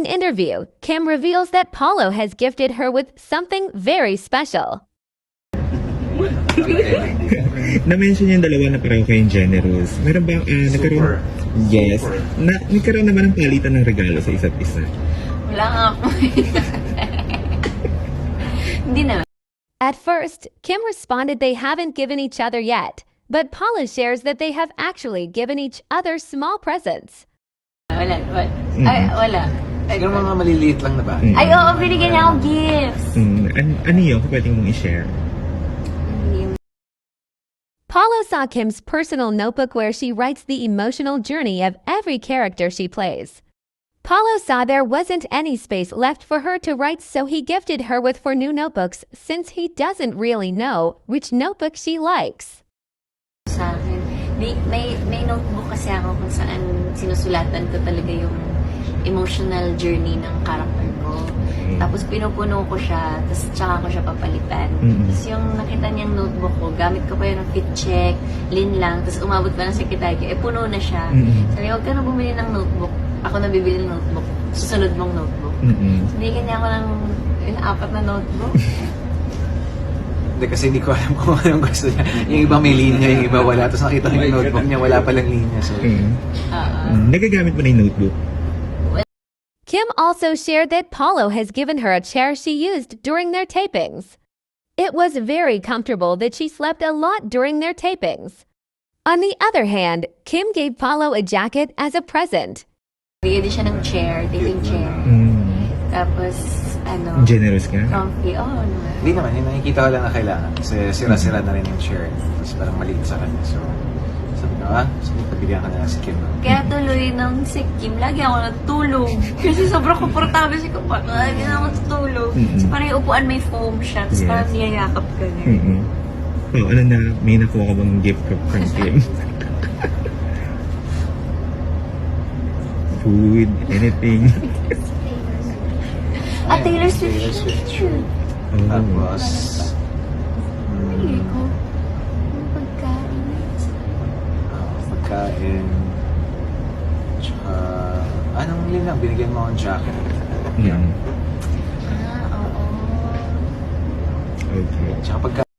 an interview, Kim reveals that Paulo has gifted her with something very special. Na-mention yung dalawa na pareho kayong generous. Meron ba, nagkaroon? Yes. Nagkaroon naman ng palitan ng regalo sa isa't isa. Wala nga po. Hindi naman. At first, Kim responded they haven't given each other yet, but Paula shares that they have actually given each other small presents. Wala. Ay, wala. Siguro mga maliliit lang na ba? Ay, oo, binigyan niya akong gifts. Ano yun? Kung pwedeng mong i-share? Paulo saw Kim's personal notebook where she writes the emotional journey of every character she plays. Paulo saw there wasn't any space left for her to write, so he gifted her with 4 new notebooks since he doesn't really know which notebook she likes. Sa akin, may notebook kasi ako kung saan sinusulatan ko talaga yung emotional journey ng character ko. Tapos pinupuno ko siya, tapos tsaka ko siya papalitan. Tapos yung nakita niyang notebook ko, gamit ko pa yun ng fit check, lin lang, tapos umabot pa ng sekretaryo, puno na siya. Sabi, huwag ka na bumili ng notebook. Ako na bibili ng notebook. Susunod mong notebook. So, binigyan niya ako ng 4 na notebook. Hindi, kasi hindi ko alam kung anong gusto niya. Yung iba may linya, yung iba wala. Tapos nakita ko yung notebook niya, wala palang linya. So, Nagagamit mo na yung notebook? Kim also shared that Paulo has given her a chair she used during their tapings. It was very comfortable that she slept a lot during their tapings. On the other hand, Kim gave Paulo a jacket as a present. Bigyan din siya ng chair, taping chair. Tapos, Generous ka? comfy. Oo, naman. hindi naman, yung nakikita ko lang na kailangan. Kasi sira-sira na rin yung chair. Tapos parang maliit sa kanya. So, sabi ko, sige, pabigyan ka na lang si Kim. Kaya tuloy nung si Kim, lagi ako natutulog. Kasi sobrang komportable si Kim. Lagi na ako natutulog. So parang yung upuan may foam siya. Tapos parang niyayakap ka niya. Ano na, may nakuha ka bang gift from Kim? Food, anything. Taylor Swift shoot. Tapos, Pili ko. Yung pagkain. pagkain. Tsaka, anong lang, binigyan mo akong jacket. Oo. Okay. Tsaka pagkain.